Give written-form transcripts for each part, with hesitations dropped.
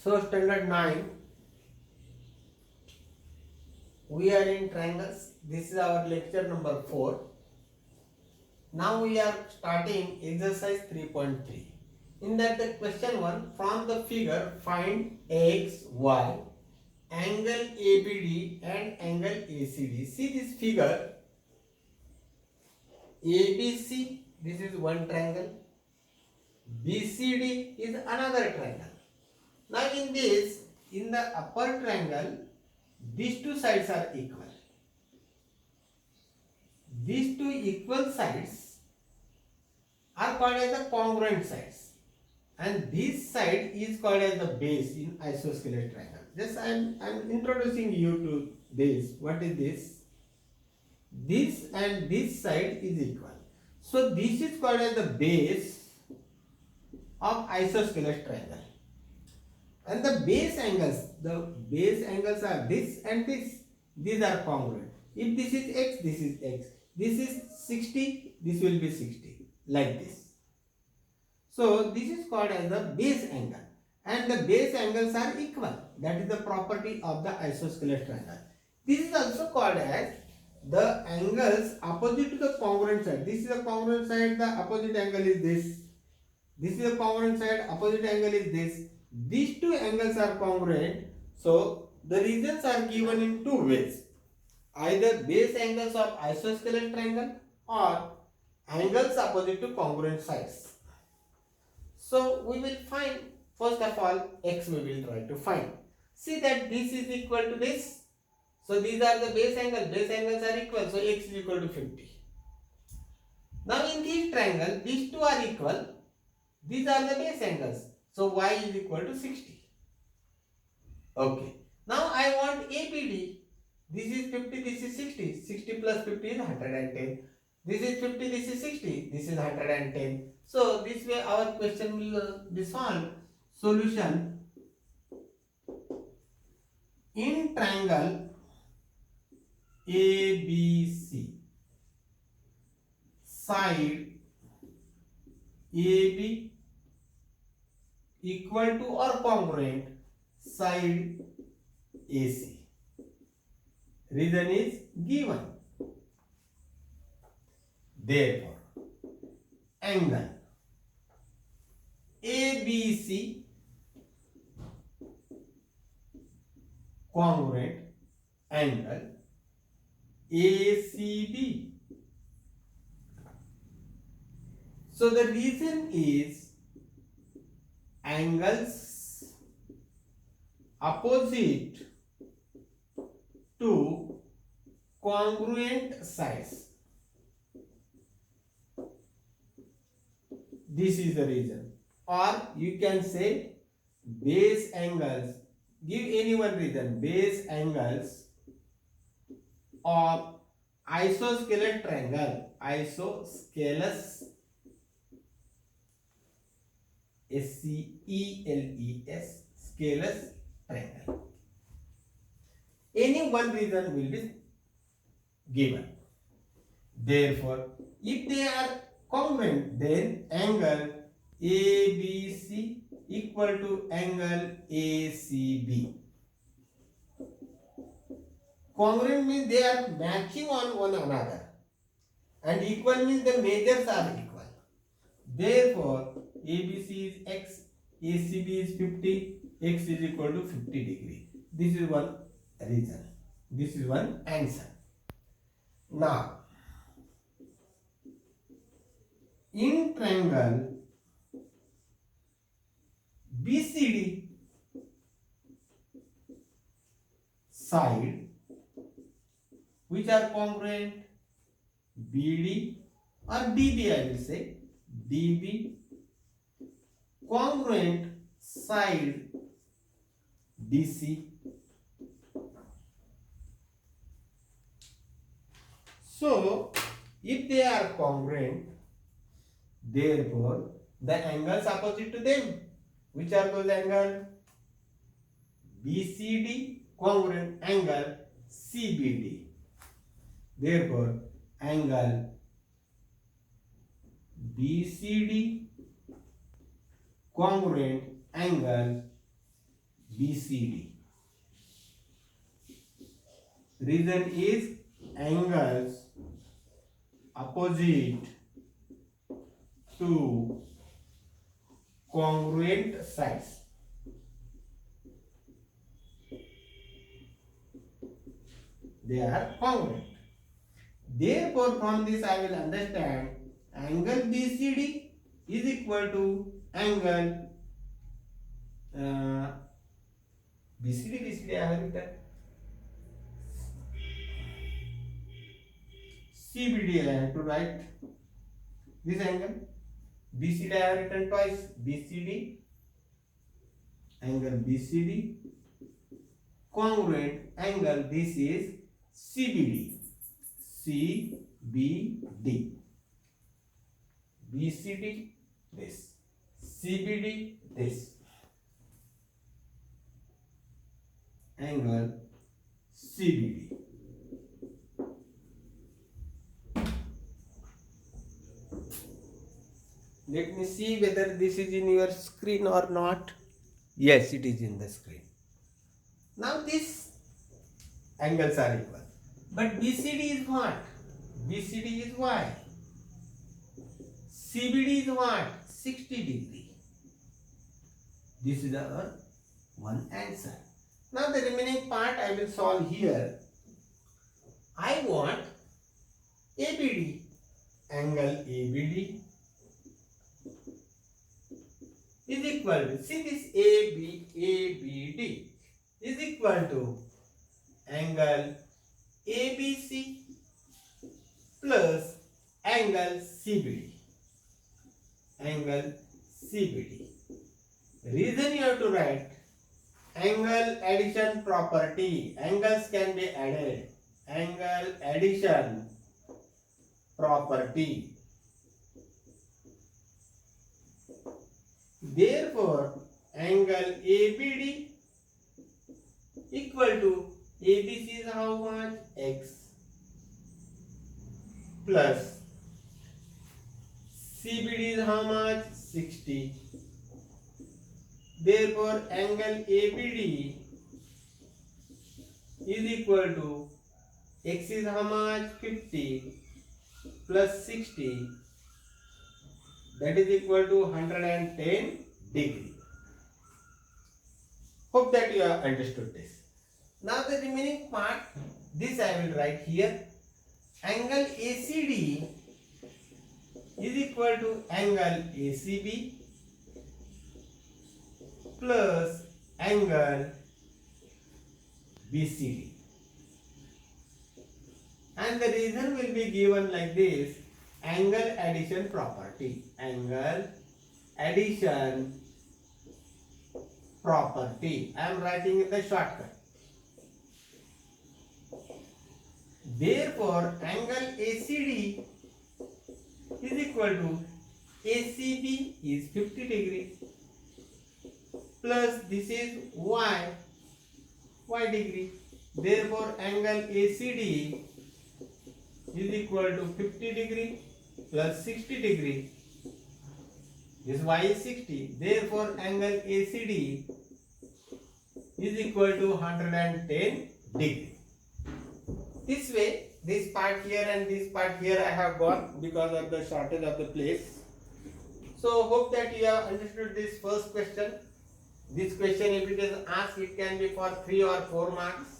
So standard 9, we are in triangles. This is our lecture number 4. Now we are starting exercise 3.3. In that the question 1, from the figure find x, y, angle ABD and angle ACD. See this figure ABC, this is one triangle. BCD is another triangle. Now in this, in the upper triangle, these two sides are equal. These two equal sides are called as the congruent sides, and this side is called as the base in isosceles triangle. Just I am introducing you to this. What is this? This and this side is equal. So this is called as the base of isosceles triangle. And the base angles are this and this. These are congruent. If this is x, this is x. This is 60, this will be 60. Like this. So this is called as the base angle. And the base angles are equal. That is the property of the isosceles triangle. This is also called as the angles opposite to the congruent side. This is the congruent side, the opposite angle is this. This is the congruent side, opposite angle is this. These two angles are congruent. So the regions are given in two ways. Either base angles of isosceles triangle or angles opposite to congruent sides. So we will find, first of all, x we will try to find. See that this is equal to this. So these are the base angles. Base angles are equal. So x is equal to 50. Now in this triangle, these two are equal. These are the base angles. So y is equal to 60. Okay. Now I want ABD. This is 50, this is 60. 60 plus 50 is 110. This is 50, this is 60. This is 110. So this way our question will be solved. Solution. In triangle ABC, side AB equal to or congruent side AC. Reason is given. Therefore, angle ABC congruent angle ACB. So the reason is angles opposite to congruent sides. This is the reason. Or you can say base angles. Give any one reason. Base angles of isosceles triangle. Isosceles. SCELES. Scalous triangle. Any one reason will be given. Therefore, if they are congruent, then angle ABC equal to angle ACB. Congruent means they are matching on one another, and equal means the measures are equal. Therefore, ABC is x, ACB is 50, x is equal to 50 degree. This is one reason. This is one answer. Now, in triangle BCD, side which are congruent, BD or DB, I will say DB, congruent side DC. So if they are congruent, therefore the angles opposite to them, which are those angles? BCD congruent angle CBD. Therefore angle BCD congruent angle BCD. Reason is angles opposite to congruent sides. They are congruent. Therefore, from this I will understand angle BCD is equal to angle BCD I have written. CBD I have to write this angle. BCD I have written twice. BCD, angle BCD, congruent angle, this is CBD. CBD. BCD, this. CBD, this. Angle CBD. Let me see whether this is in your screen or not. Yes, it is in the screen. Now these angles are equal. But BCD is what? BCD is Y. CBD is what? 60 degree. This is our one answer. Now the remaining part I will solve here. I want ABD. Angle ABD is equal to, see this ABD is equal to angle ABC plus angle CBD. Angle CBD. Reason you have to write angle addition property. Angles can be added. Angle addition property. Therefore, angle ABD equal to ABC is how much? X plus CBD is how much? 60. Therefore, angle ABD is equal to X is how much? 50 plus 60, that is equal to 110 degree. Hope that you have understood this. Now the remaining part, this I will write here. Angle ACD is equal to angle ACB plus angle BCD. And the reason will be given like this: angle addition property. Angle addition property. I am writing in the shortcut. Therefore, angle ACD is equal to ACB is 50 degree plus this is y degree. Therefore, angle ACD is equal to 50 degree plus 60 degree. This y is 60. Therefore, angle ACD is equal to 110 degree. This way, this part here and this part here I have got because of the shortage of the place. So, hope that you have understood this first question. This question, if it is asked, it can be for 3 or 4 marks.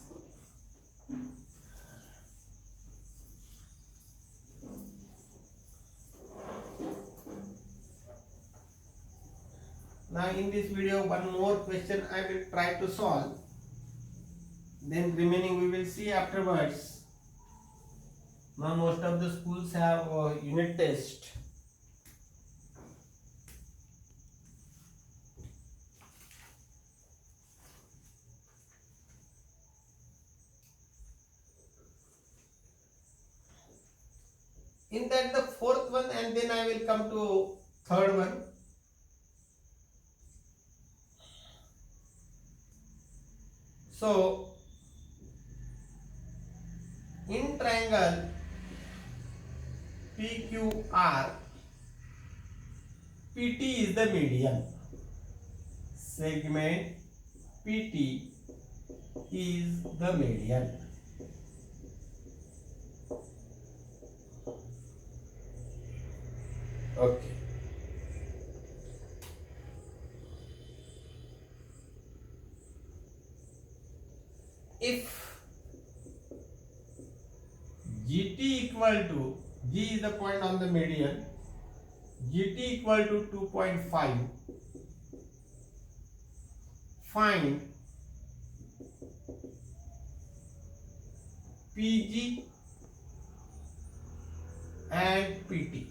Now in this video, one more question I will try to solve. Then remaining we will see afterwards. Now most of the schools have a unit test. In that the fourth one, and then I will come to third one. So, in triangle PQR, PT is the median. Segment PT is the median. Okay. If GT equal to, G is the point on the median, GT equal to 2.5, find PG and PT.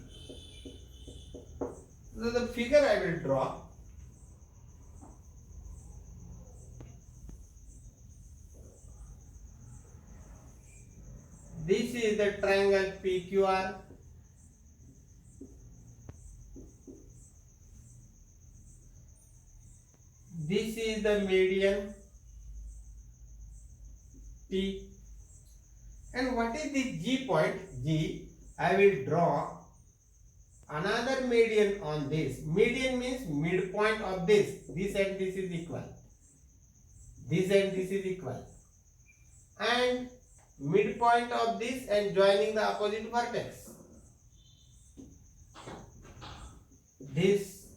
So the figure I will draw. This is the triangle PQR. This is the median T. And what is the G point? G. I will draw another median on this. Median means midpoint of this. This and this is equal. This and this is equal. And midpoint of this and joining the opposite vertex. This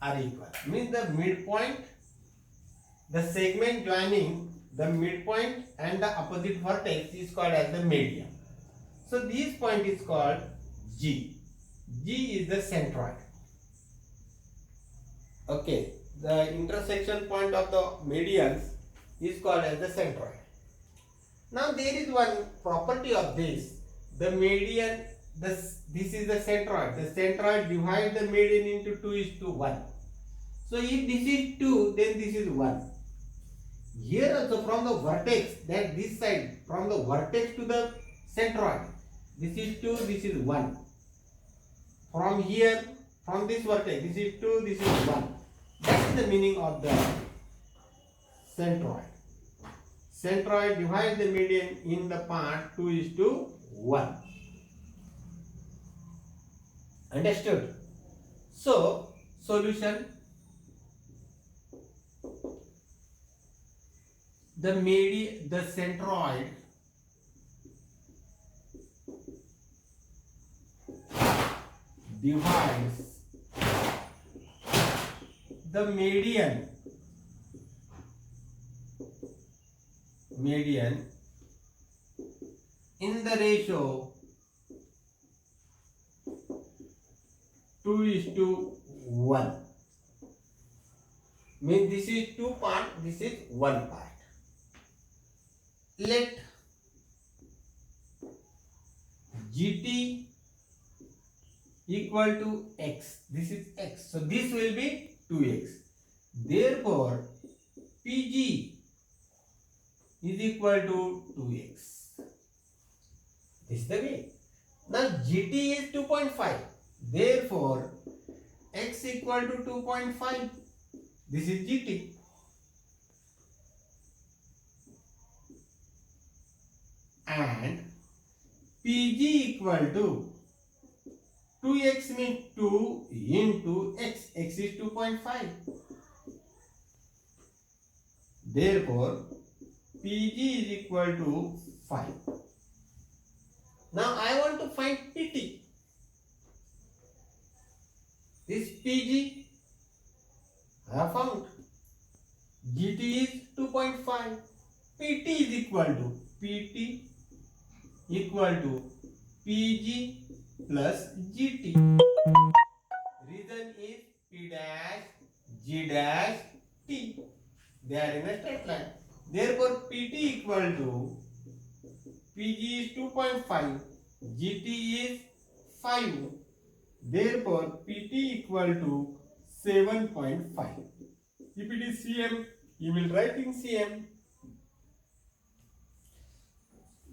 are equal. Means the midpoint, the segment joining the midpoint and the opposite vertex is called as the median. So this point is called G. G is the centroid. Okay, the intersection point of the medians is called as the centroid. Now there is one property of this. The median, this is the centroid. The centroid divides the median into 2:1. So if this is 2, then this is 1. Here also from the vertex, that this side, from the vertex to the centroid, this is 2, this is 1. From here, from this vertex, this is 2, this is 1. That is the meaning of the centroid. Centroid divides the median in the part 2:1. Understood? So, solution. The centroid divides the median in the ratio 2:1. Means this is 2 part, this is 1 part. Let GT equal to x. This is x. So this will be 2x. Therefore, PG is equal to 2x. This is the way. Now GT is 2.5. Therefore, x equal to 2.5. This is GT. And PG equal to 2x means 2 into x. X is 2.5. Therefore, PG is equal to 5. Now I want to find PT. This PG I have found. GT is 2.5. PT is equal to PG plus GT. Reason is P dash, G dash, T. They are in a straight line. Therefore, PT equal to PG is 2.5, GT is 5. Therefore, PT equal to 7.5. If it is cm, you will write in cm.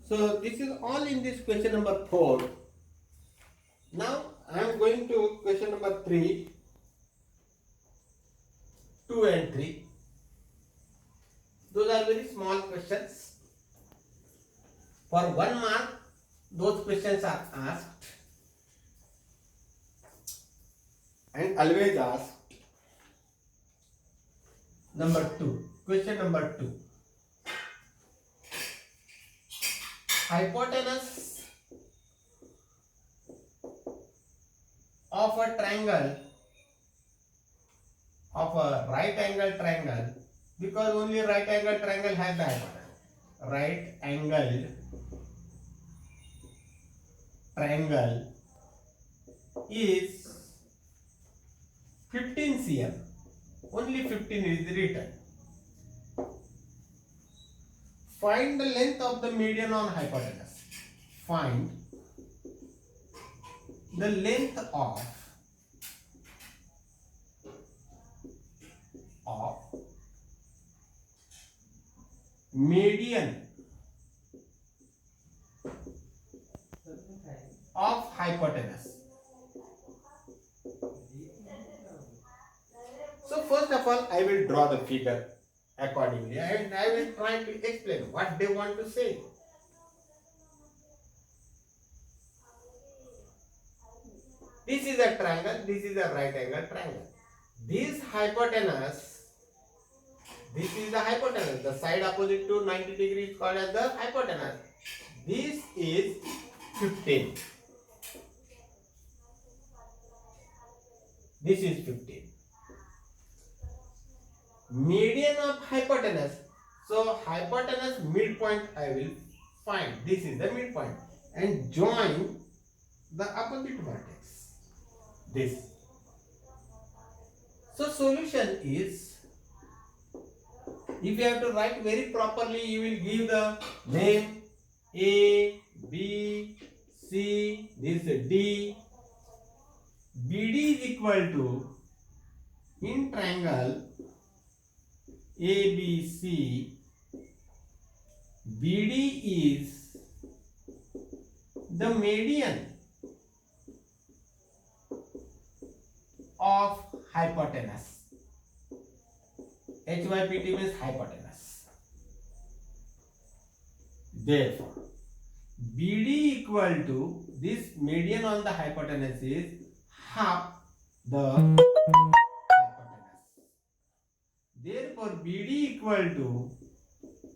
So this is all in this question number 4. Now I am going to question number 3, 2 and 3. Those are very small questions. For 1 mark, those questions are asked and always asked. Number 2. Question number 2. Hypotenuse of a triangle, of a right angle triangle, because only right angle triangle has the hypotenuse. Right angled triangle is 15 cm. Only 15 is written. Find the length of the median on hypotenuse. Find the length of median of hypotenuse. So first of all, I will draw the figure accordingly and I will try to explain what they want to say. This is a triangle, this is a right angle triangle. This hypotenuse, this is the hypotenuse. The side opposite to 90 degrees is called as the hypotenuse. This is 15. This is 15. Median of hypotenuse. So hypotenuse midpoint I will find. This is the midpoint and join the opposite vertex. This. So solution is, if you have to write very properly, you will give the name A, B, C, this D. BD is equal to, in triangle ABC, BD is the median of hypotenuse. HYPT means hypotenuse. Therefore, BD equal to, this median on the hypotenuse is half the hypotenuse. Therefore, BD equal to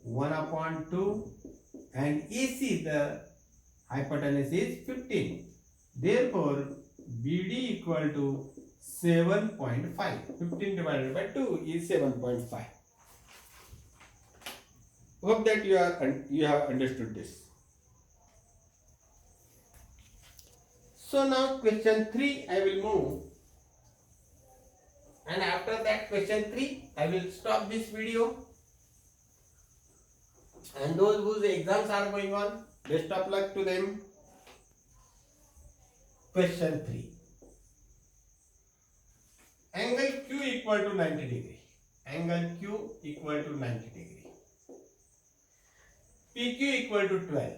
1/2 and AC, the hypotenuse is 15. Therefore, BD equal to 7.5. 15 divided by 2 is 7.5. Hope that you have understood this. So now question 3 I will move, and after that question 3 I will stop this video, and those whose exams are going on, best of luck to them. Question 3. Angle Q equal to 90 degree. Angle Q equal to 90 degree. PQ equal to 12.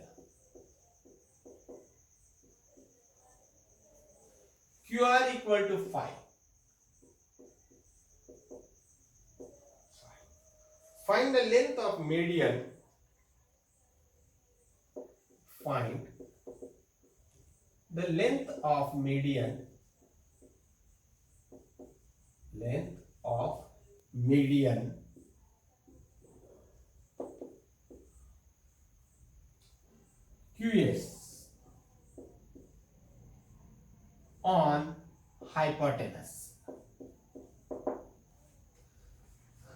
QR equal to 5. Find the length of median. Find the length of median. Length of median QS on hypotenuse.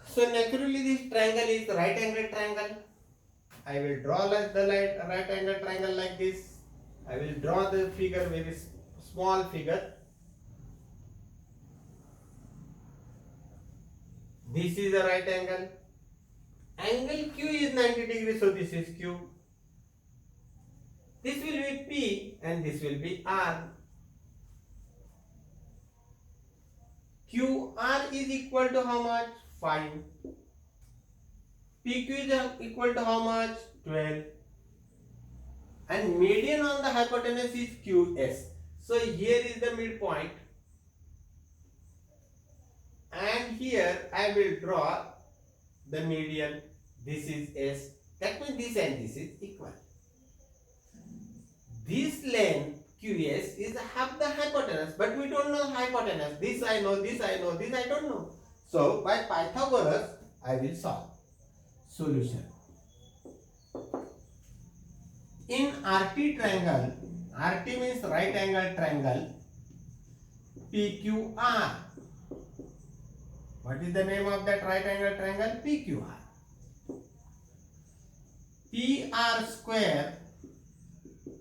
So naturally this triangle is the right angle triangle. I will draw like the right angle triangle like this. I will draw the figure, very small figure. This is the right angle. Angle Q is 90 degrees, so this is Q. This will be P and this will be R. QR is equal to how much? 5. PQ is equal to how much? 12. And median on the hypotenuse is QS. So here is the midpoint. And here I will draw the median. This is S. That means this and this is equal. This length QS is half the hypotenuse, but we don't know hypotenuse. This I know, this I know, this I don't know. So by Pythagoras, I will solve. Solution. In RT triangle, RT means right angle triangle, PQR. What is the name of that right angle triangle? PQR. PR square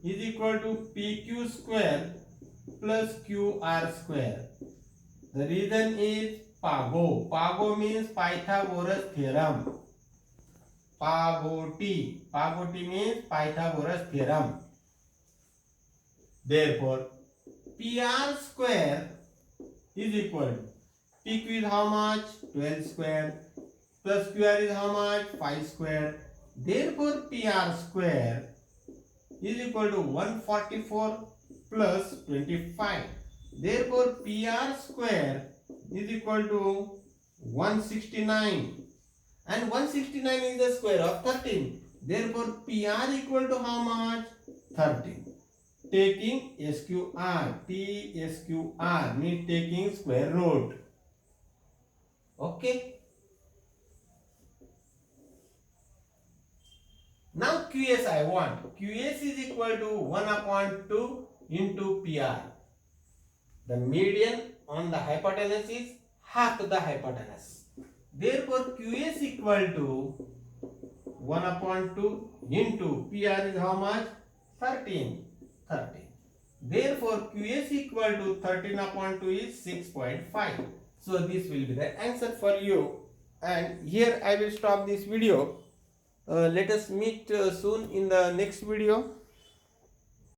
is equal to PQ square plus QR square. The reason is PAGO. PAGO means Pythagoras theorem. PAGO-T. PAGO-T means Pythagoras theorem. Therefore, PR square is equal to PQ is how much? 12 square plus QR is how much? 5 square. Therefore, PR square is equal to 144 plus 25. Therefore, PR square is equal to 169. And 169 is the square of 13. Therefore, PR equal to how much? 13. Taking SQR, TSQR means taking square root. Okay. Now QS I want. QS is equal to 1 upon 2 into PR. The median on the hypotenuse is half the hypotenuse. Therefore, QS equal to 1 upon 2 into PR is how much? 13. 13. Therefore, QS equal to 13 upon 2 is 6.5. So, this will be the answer for you. And here I will stop this video. Let us meet soon in the next video.